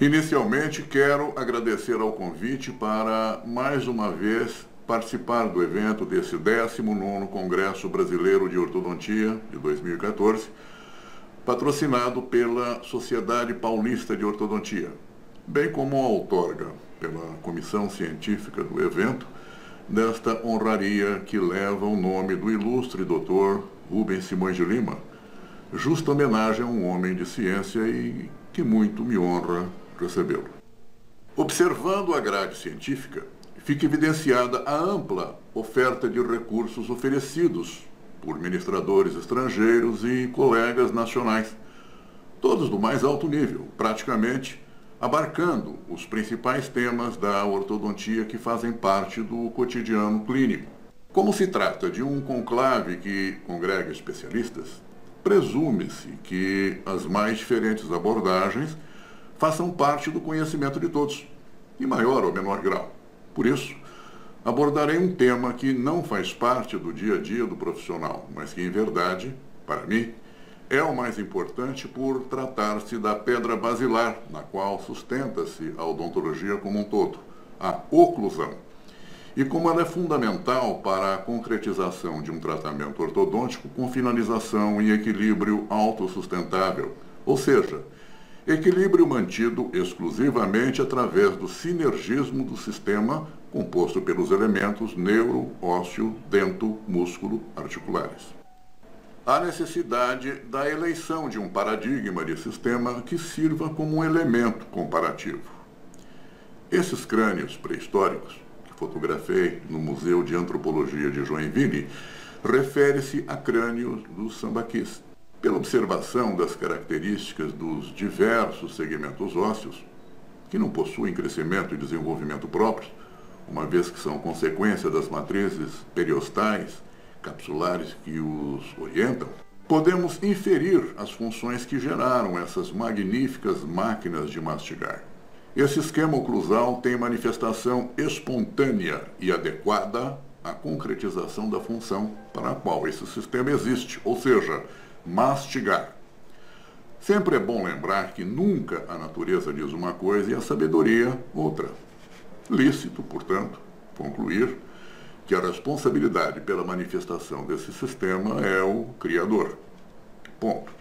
Inicialmente, quero agradecer ao convite para, mais uma vez, participar do evento desse 19º Congresso Brasileiro de Ortodontia de 2014, patrocinado pela Sociedade Paulista de Ortodontia, bem como a outorga pela comissão científica do evento, desta honraria que leva o nome do ilustre Dr. Rubens Simões de Lima, justa homenagem a um homem de ciência e que muito me honra recebê-lo. Observando a grade científica, fica evidenciada a ampla oferta de recursos oferecidos por ministradores estrangeiros e colegas nacionais, todos do mais alto nível, praticamente abarcando os principais temas da ortodontia que fazem parte do cotidiano clínico. Como se trata de um conclave que congrega especialistas, presume-se que as mais diferentes abordagens façam parte do conhecimento de todos, em maior ou menor grau. Por isso, abordarei um tema que não faz parte do dia a dia do profissional, mas que, em verdade, para mim, é o mais importante por tratar-se da pedra basilar na qual sustenta-se a odontologia como um todo, a oclusão, e como ela é fundamental para a concretização de um tratamento ortodôntico com finalização em equilíbrio autossustentável, ou seja, equilíbrio mantido exclusivamente através do sinergismo do sistema composto pelos elementos neuro, ósseo, dento, músculo, articulares. Há necessidade da eleição de um paradigma de sistema que sirva como um elemento comparativo. Esses crânios pré-históricos, que fotografei no Museu de Antropologia de Joinville, refere-se a crânios dos sambaquis. Pela observação das características dos diversos segmentos ósseos, que não possuem crescimento e desenvolvimento próprios, uma vez que são consequência das matrizes periostais, capsulares que os orientam, podemos inferir as funções que geraram essas magníficas máquinas de mastigar. Esse esquema oclusal tem manifestação espontânea e adequada à concretização da função para a qual esse sistema existe, ou seja, mastigar. Sempre é bom lembrar que nunca a natureza diz uma coisa e a sabedoria outra. Lícito, portanto, concluir que a responsabilidade pela manifestação desse sistema é o Criador. Ponto.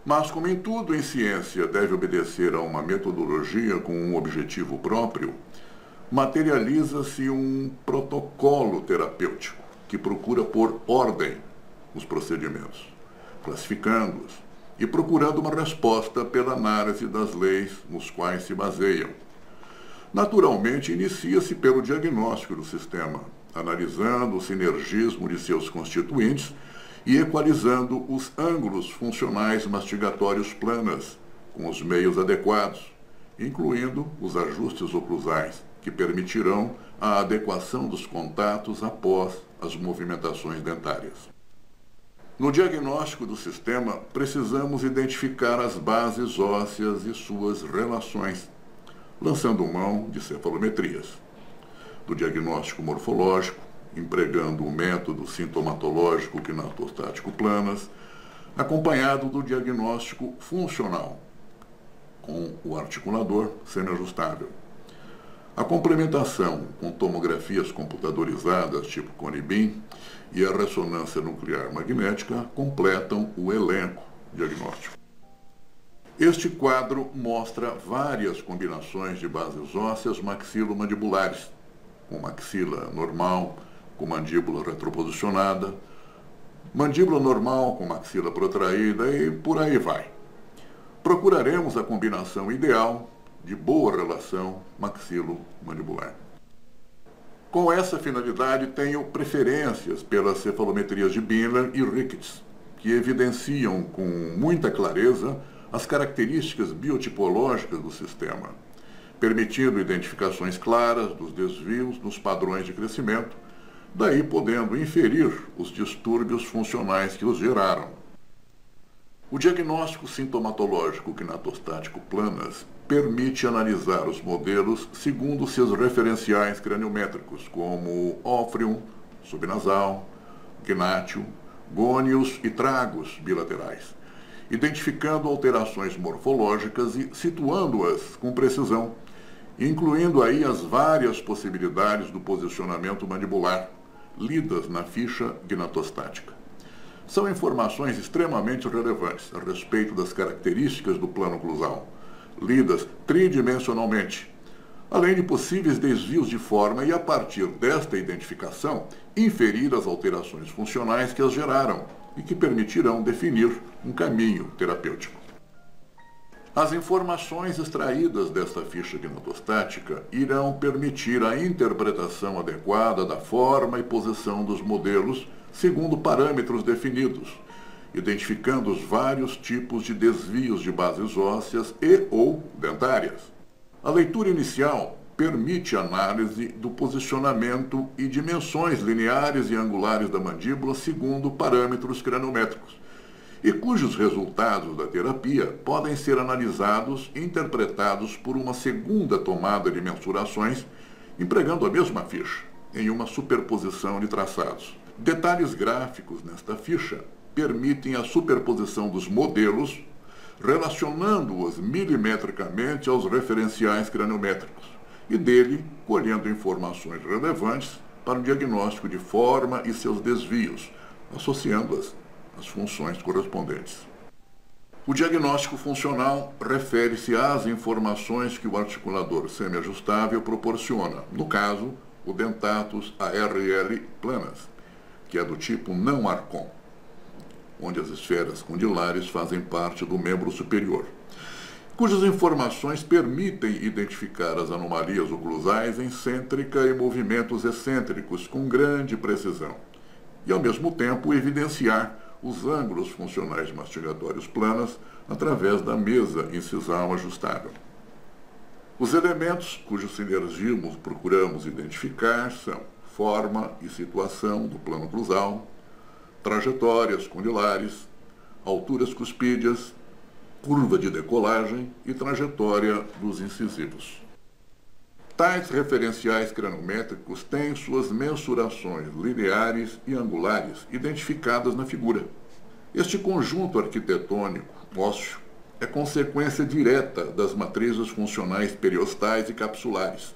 Mas, como em tudo em ciência deve obedecer a uma metodologia com um objetivo próprio, materializa-se um protocolo terapêutico que procura pôr ordem nos procedimentos, classificando-os e procurando uma resposta pela análise das leis nos quais se baseiam. Naturalmente, inicia-se pelo diagnóstico do sistema, analisando o sinergismo de seus constituintes e equalizando os ângulos funcionais mastigatórios planas com os meios adequados, incluindo os ajustes oclusais, que permitirão a adequação dos contatos após as movimentações dentárias. No diagnóstico do sistema, precisamos identificar as bases ósseas e suas relações, lançando mão de cefalometrias. Do diagnóstico morfológico, empregando o método sintomatológico quinatostático planas, acompanhado do diagnóstico funcional, com o articulador semi-ajustável. A complementação com tomografias computadorizadas tipo Cone-Beam e a ressonância nuclear magnética completam o elenco diagnóstico. Este quadro mostra várias combinações de bases ósseas maxilo-mandibulares, com maxila normal, com mandíbula retroposicionada, mandíbula normal com maxila protraída e por aí vai. Procuraremos a combinação ideal de boa relação maxilo-mandibular. Com essa finalidade, tenho preferências pelas cefalometrias de Binner e Ricketts, que evidenciam com muita clareza as características biotipológicas do sistema, permitindo identificações claras dos desvios nos padrões de crescimento, daí podendo inferir os distúrbios funcionais que os geraram. O diagnóstico sintomatológico quinatostático planas permite analisar os modelos segundo seus referenciais craniométricos, como ófrium, subnasal, gnátio, gônios e tragos bilaterais, identificando alterações morfológicas e situando-as com precisão, incluindo aí as várias possibilidades do posicionamento mandibular, lidas na ficha gnatostática. São informações extremamente relevantes a respeito das características do plano oclusal, lidas tridimensionalmente, além de possíveis desvios de forma e, a partir desta identificação, inferir as alterações funcionais que as geraram e que permitirão definir um caminho terapêutico. As informações extraídas desta ficha gnatostática irão permitir a interpretação adequada da forma e posição dos modelos segundo parâmetros definidos, identificando os vários tipos de desvios de bases ósseas e ou dentárias. A leitura inicial permite análise do posicionamento e dimensões lineares e angulares da mandíbula segundo parâmetros craniométricos, e cujos resultados da terapia podem ser analisados e interpretados por uma segunda tomada de mensurações, empregando a mesma ficha, em uma superposição de traçados. Detalhes gráficos nesta ficha permitem a superposição dos modelos, relacionando-os milimetricamente aos referenciais craniométricos, e dele colhendo informações relevantes para o diagnóstico de forma e seus desvios, associando-as às funções correspondentes. O diagnóstico funcional refere-se às informações que o articulador semiajustável proporciona, no caso, o Dentatus ARL planas, que é do tipo não Arcon, onde as esferas condilares fazem parte do membro superior, cujas informações permitem identificar as anomalias oclusais em cêntrica e movimentos excêntricos com grande precisão, e ao mesmo tempo evidenciar os ângulos funcionais mastigatórios planas através da mesa incisal ajustável. Os elementos cujo sinergismo procuramos identificar são forma e situação do plano oclusal, trajetórias condilares, alturas cuspídeas, curva de decolagem e trajetória dos incisivos. Tais referenciais craniométricos têm suas mensurações lineares e angulares identificadas na figura. Este conjunto arquitetônico ósseo é consequência direta das matrizes funcionais periostais e capsulares,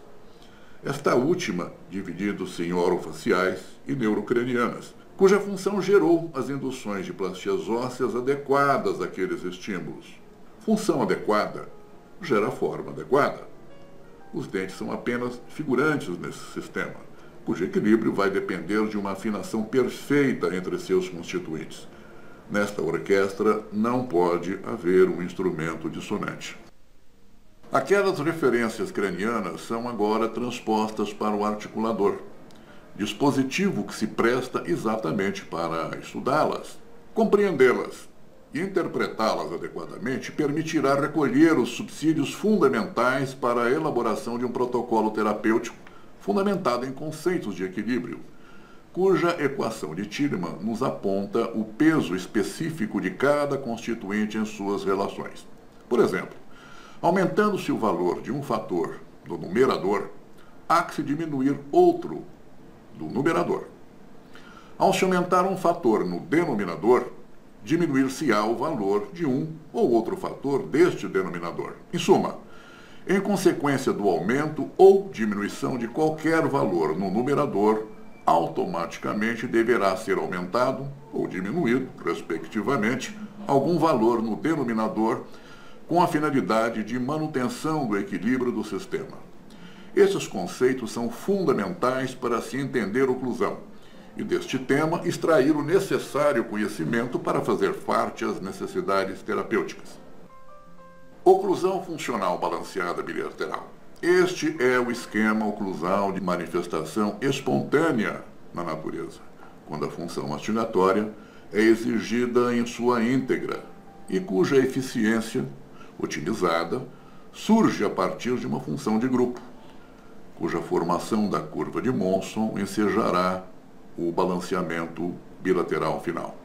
esta última dividindo-se em orofaciais e neurocranianas, cuja função gerou as induções de plastias ósseas adequadas àqueles estímulos. Função adequada gera forma adequada. Os dentes são apenas figurantes nesse sistema, cujo equilíbrio vai depender de uma afinação perfeita entre seus constituintes. Nesta orquestra não pode haver um instrumento dissonante. Aquelas referências cranianas são agora transpostas para o articulador, dispositivo que se presta exatamente para estudá-las, compreendê-las e interpretá-las adequadamente permitirá recolher os subsídios fundamentais para a elaboração de um protocolo terapêutico fundamentado em conceitos de equilíbrio, cuja equação de Tillman nos aponta o peso específico de cada constituinte em suas relações. Por exemplo, aumentando-se o valor de um fator do numerador, há que se diminuir outro do numerador. Ao se aumentar um fator no denominador, diminuir-se-á o valor de um ou outro fator deste denominador. Em suma, em consequência do aumento ou diminuição de qualquer valor no numerador, automaticamente deverá ser aumentado ou diminuído, respectivamente, algum valor no denominador com a finalidade de manutenção do equilíbrio do sistema. Esses conceitos são fundamentais para se entender oclusão e deste tema extrair o necessário conhecimento para fazer parte às necessidades terapêuticas. Oclusão funcional balanceada bilateral. Este é o esquema oclusal de manifestação espontânea na natureza, quando a função mastigatória é exigida em sua íntegra e cuja eficiência, otimizada, surge a partir de uma função de grupo, cuja formação da curva de Monson ensejará o balanceamento bilateral final.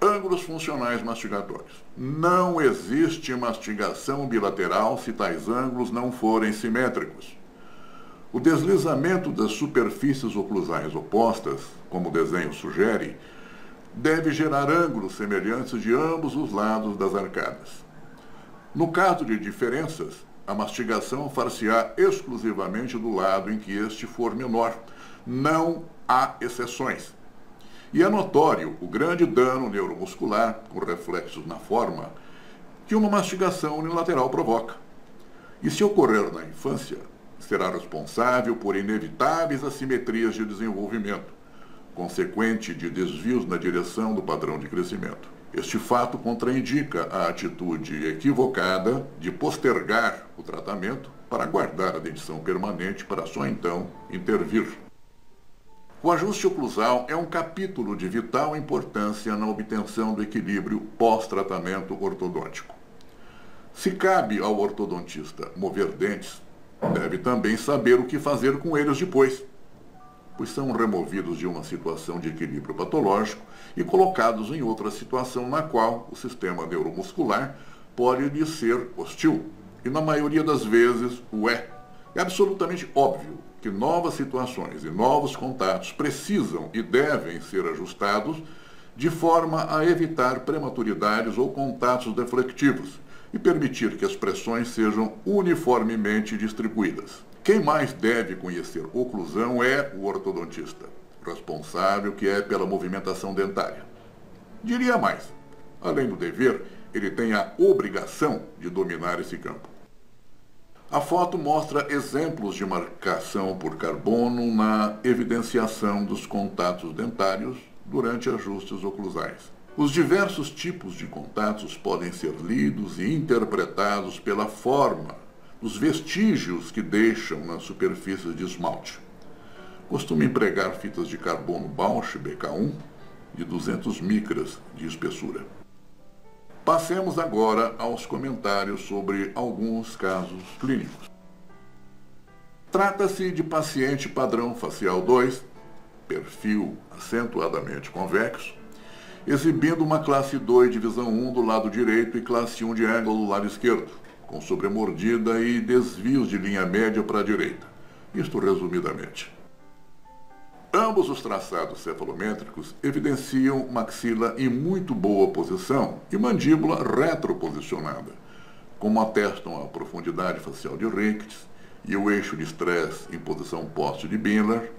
Ângulos funcionais mastigatórios. Não existe mastigação bilateral se tais ângulos não forem simétricos. O deslizamento das superfícies oclusais opostas, como o desenho sugere, deve gerar ângulos semelhantes de ambos os lados das arcadas. No caso de diferenças, a mastigação far-se-á exclusivamente do lado em que este for menor. Não há exceções. E é notório o grande dano neuromuscular, com reflexos na forma, que uma mastigação unilateral provoca. E se ocorrer na infância, será responsável por inevitáveis assimetrias de desenvolvimento, consequente de desvios na direção do padrão de crescimento. Este fato contraindica a atitude equivocada de postergar o tratamento para aguardar a dentição permanente para só então intervir. O ajuste oclusal é um capítulo de vital importância na obtenção do equilíbrio pós-tratamento ortodôntico. Se cabe ao ortodontista mover dentes, deve também saber o que fazer com eles depois, pois são removidos de uma situação de equilíbrio patológico e colocados em outra situação na qual o sistema neuromuscular pode lhe ser hostil, e na maioria das vezes o é. É absolutamente óbvio que novas situações e novos contatos precisam e devem ser ajustados de forma a evitar prematuridades ou contatos deflectivos e permitir que as pressões sejam uniformemente distribuídas. Quem mais deve conhecer oclusão é o ortodontista, responsável que é pela movimentação dentária. Diria mais, além do dever, ele tem a obrigação de dominar esse campo. A foto mostra exemplos de marcação por carbono na evidenciação dos contatos dentários durante ajustes oclusais. Os diversos tipos de contatos podem ser lidos e interpretados pela forma dos vestígios que deixam nas superfícies de esmalte. Costumo empregar fitas de carbono Bausch BK1 de 200 micras de espessura. Passemos agora aos comentários sobre alguns casos clínicos. Trata-se de paciente padrão facial 2, perfil acentuadamente convexo, exibindo uma classe 2 divisão 1 do lado direito e classe 1 de ângulo do lado esquerdo, com sobremordida e desvios de linha média para a direita. Isto resumidamente. Ambos os traçados cefalométricos evidenciam maxila em muito boa posição e mandíbula retroposicionada, como atestam a profundidade facial de Ricketts e o eixo de estresse em posição poste de Binler,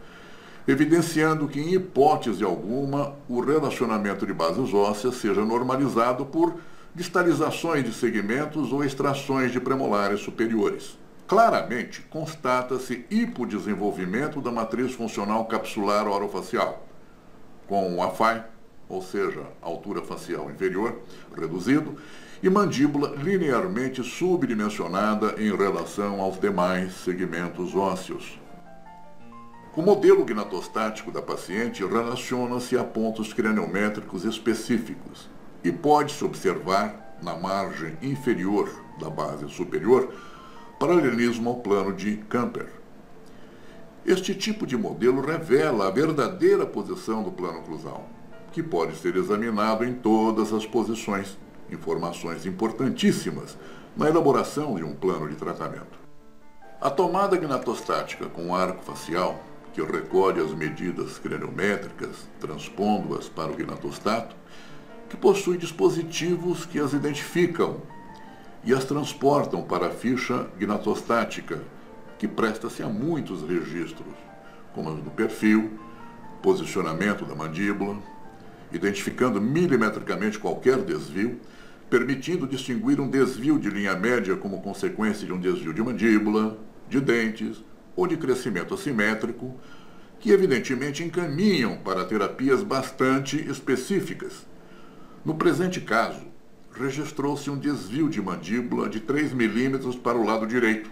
evidenciando que, em hipótese alguma, o relacionamento de bases ósseas seja normalizado por distalizações de segmentos ou extrações de premolares superiores. Claramente, constata-se hipodesenvolvimento da matriz funcional capsular orofacial, com o AFAI, ou seja, altura facial inferior, reduzido, e mandíbula linearmente subdimensionada em relação aos demais segmentos ósseos. O modelo gnatostático da paciente relaciona-se a pontos craniométricos específicos e pode-se observar, na margem inferior da base superior, paralelismo ao plano de Camper. Este tipo de modelo revela a verdadeira posição do plano oclusal, que pode ser examinado em todas as posições, informações importantíssimas na elaboração de um plano de tratamento. A tomada gnatostática com arco facial, que recolhe as medidas craniométricas, transpondo-as para o gnatostato, que possui dispositivos que as identificam e as transportam para a ficha gnatostática, que presta-se a muitos registros, como as do perfil, posicionamento da mandíbula, identificando milimetricamente qualquer desvio, permitindo distinguir um desvio de linha média como consequência de um desvio de mandíbula, de dentes ou de crescimento assimétrico, que evidentemente encaminham para terapias bastante específicas. No presente caso, registrou-se um desvio de mandíbula de 3 milímetros para o lado direito.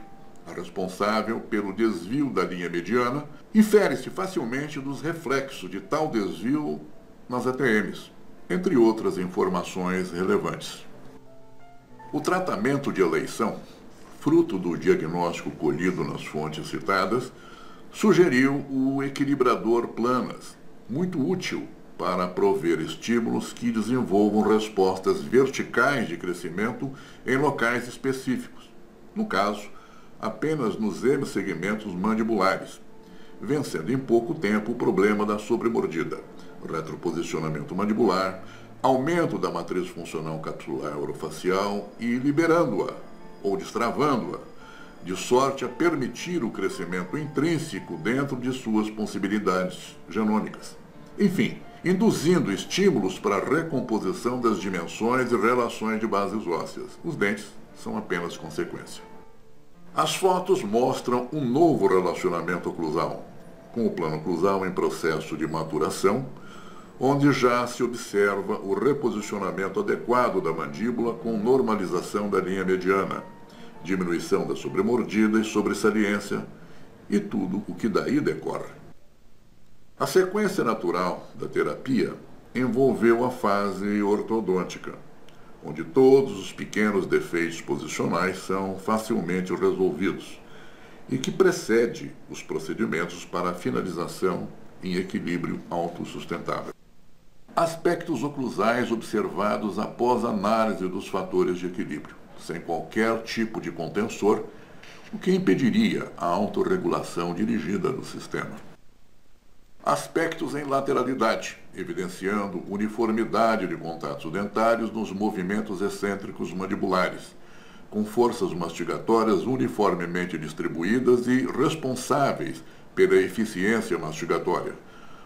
A responsável pelo desvio da linha mediana infere-se facilmente dos reflexos de tal desvio nas ATMs, entre outras informações relevantes. O tratamento de eleição, fruto do diagnóstico colhido nas fontes citadas, sugeriu o equilibrador planas, muito útil para prover estímulos que desenvolvam respostas verticais de crescimento em locais específicos, no caso, apenas nos hemissegmentos mandibulares, vencendo em pouco tempo o problema da sobremordida, retroposicionamento mandibular, aumento da matriz funcional capsular orofacial e liberando-a ou destravando-a, de sorte a permitir o crescimento intrínseco dentro de suas possibilidades genômicas. Enfim, induzindo estímulos para a recomposição das dimensões e relações de bases ósseas. Os dentes são apenas consequência. As fotos mostram um novo relacionamento oclusal, com o plano oclusal em processo de maturação, onde já se observa o reposicionamento adequado da mandíbula com normalização da linha mediana, diminuição da sobremordida e sobressaliência e tudo o que daí decorre. A sequência natural da terapia envolveu a fase ortodôntica, onde todos os pequenos defeitos posicionais são facilmente resolvidos e que precede os procedimentos para a finalização em equilíbrio autossustentável. Aspectos oclusais observados após análise dos fatores de equilíbrio, sem qualquer tipo de contensor, o que impediria a autorregulação dirigida do sistema. Aspectos em lateralidade, evidenciando uniformidade de contatos dentários nos movimentos excêntricos mandibulares, com forças mastigatórias uniformemente distribuídas e responsáveis pela eficiência mastigatória,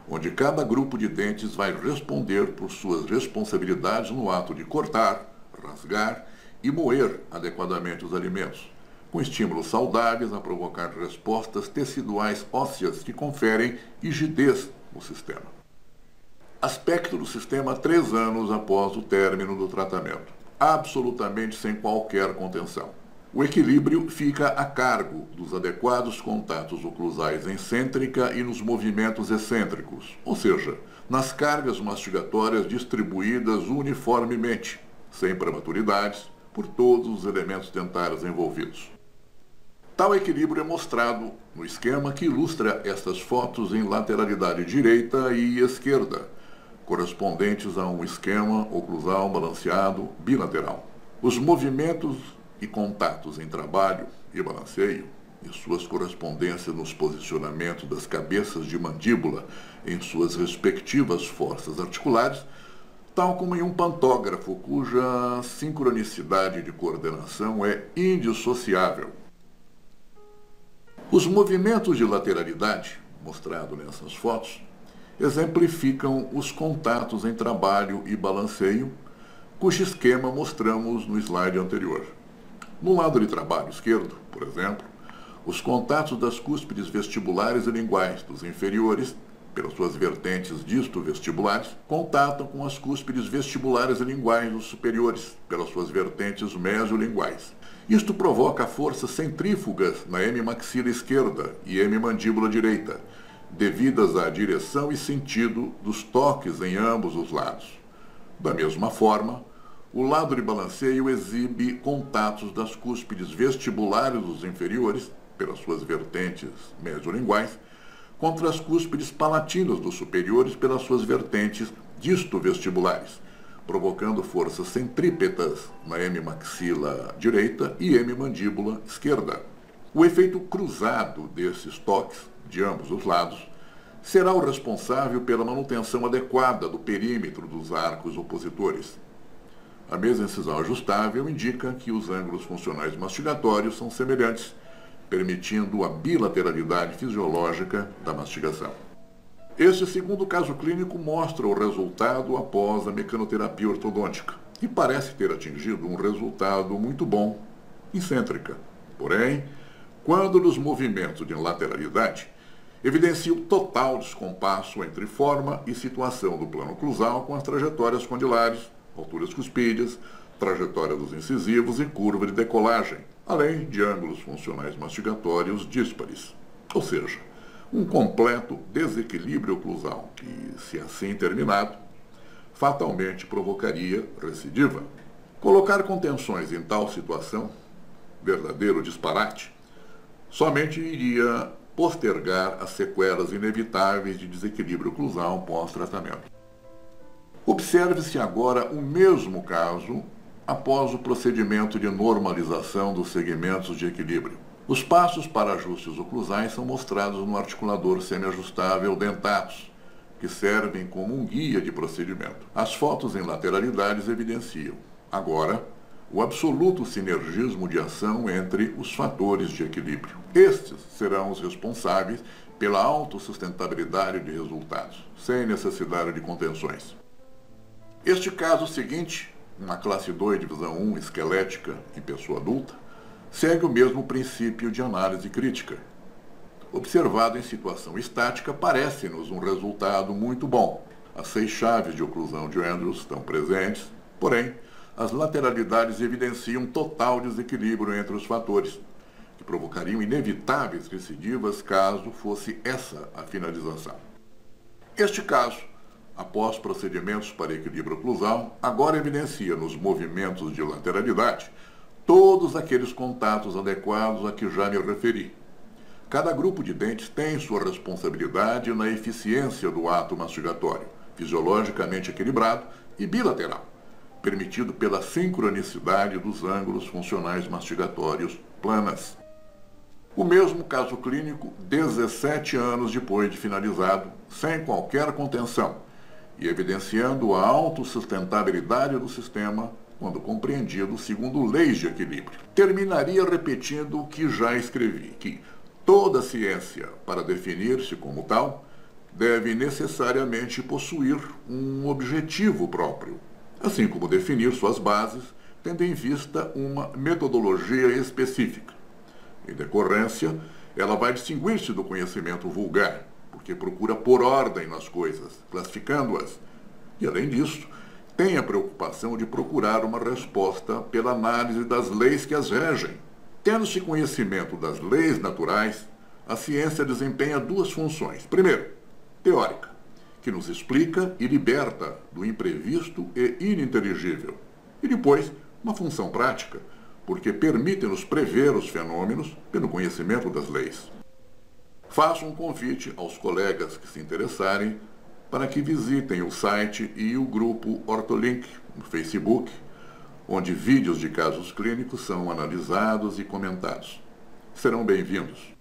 onde cada grupo de dentes vai responder por suas responsabilidades no ato de cortar, rasgar e moer adequadamente os alimentos, com estímulos saudáveis a provocar respostas teciduais ósseas que conferem rigidez no sistema. Aspecto do sistema 3 anos após o término do tratamento, absolutamente sem qualquer contenção. O equilíbrio fica a cargo dos adequados contatos oclusais excêntrica e nos movimentos excêntricos, ou seja, nas cargas mastigatórias distribuídas uniformemente, sem prematuridades, por todos os elementos dentários envolvidos. Tal equilíbrio é mostrado no esquema que ilustra estas fotos em lateralidade direita e esquerda, correspondentes a um esquema oclusal balanceado bilateral. Os movimentos e contatos em trabalho e balanceio e suas correspondências nos posicionamentos das cabeças de mandíbula em suas respectivas forças articulares, tal como em um pantógrafo cuja sincronicidade de coordenação é indissociável. Os movimentos de lateralidade, mostrados nessas fotos, exemplificam os contatos em trabalho e balanceio, cujo esquema mostramos no slide anterior. No lado de trabalho esquerdo, por exemplo, os contatos das cúspides vestibulares e linguais dos inferiores, pelas suas vertentes disto-vestibulares, contatam com as cúspides vestibulares e linguais dos superiores, pelas suas vertentes mesiolinguais. Isto provoca forças centrífugas na hemimaxila esquerda e hemimandíbula direita, devidas à direção e sentido dos toques em ambos os lados. Da mesma forma, o lado de balanceio exibe contatos das cúspides vestibulares dos inferiores, pelas suas vertentes mesiolinguais, contra as cúspides palatinas dos superiores pelas suas vertentes disto-vestibulares, provocando forças centrípetas na hemimaxila direita e hemimandíbula esquerda. O efeito cruzado desses toques, de ambos os lados, será o responsável pela manutenção adequada do perímetro dos arcos opositores. A mesincisão ajustável indica que os ângulos funcionais mastigatórios são semelhantes, permitindo a bilateralidade fisiológica da mastigação. Este segundo caso clínico mostra o resultado após a mecanoterapia ortodôntica e parece ter atingido um resultado muito bom, excêntrica. Porém, quando nos movimentos de lateralidade, evidencia o total descompasso entre forma e situação do plano oclusal com as trajetórias condilares, alturas cuspídeas, trajetória dos incisivos e curva de decolagem, além de ângulos funcionais mastigatórios díspares. Ou seja, um completo desequilíbrio oclusal que, se assim terminado, fatalmente provocaria recidiva. Colocar contenções em tal situação, verdadeiro disparate, somente iria postergar as sequelas inevitáveis de desequilíbrio oclusal pós-tratamento. Observe-se agora o mesmo caso após o procedimento de normalização dos segmentos de equilíbrio. Os passos para ajustes oclusais são mostrados no articulador semiajustável Dentatus, que servem como um guia de procedimento. As fotos em lateralidades evidenciam, agora, o absoluto sinergismo de ação entre os fatores de equilíbrio. Estes serão os responsáveis pela autossustentabilidade de resultados, sem necessidade de contenções. Este caso seguinte, uma classe 2, divisão 1, esquelética em pessoa adulta, segue o mesmo princípio de análise crítica. Observado em situação estática, parece-nos um resultado muito bom. As 6 chaves de oclusão de Andrews estão presentes, porém, as lateralidades evidenciam total desequilíbrio entre os fatores, que provocariam inevitáveis recidivas caso fosse essa a finalização. Este caso, após procedimentos para equilíbrio oclusal, agora evidencia nos movimentos de lateralidade todos aqueles contatos adequados a que já me referi. Cada grupo de dentes tem sua responsabilidade na eficiência do ato mastigatório, fisiologicamente equilibrado e bilateral, permitido pela sincronicidade dos ângulos funcionais mastigatórios planas. O mesmo caso clínico 17 anos depois de finalizado, sem qualquer contenção, e evidenciando a autossustentabilidade do sistema quando compreendido segundo leis de equilíbrio. Terminaria repetindo o que já escrevi, que toda ciência, para definir-se como tal, deve necessariamente possuir um objetivo próprio, assim como definir suas bases, tendo em vista uma metodologia específica. Em decorrência, ela vai distinguir-se do conhecimento vulgar, porque procura pôr ordem nas coisas, classificando-as. E, além disso, tem a preocupação de procurar uma resposta pela análise das leis que as regem. Tendo-se conhecimento das leis naturais, a ciência desempenha 2 funções. Primeiro, teórica, que nos explica e liberta do imprevisto e ininteligível. E depois, uma função prática, porque permite-nos prever os fenômenos pelo conhecimento das leis. Faço um convite aos colegas que se interessarem para que visitem o site e o grupo Ortolink no Facebook, onde vídeos de casos clínicos são analisados e comentados. Serão bem-vindos.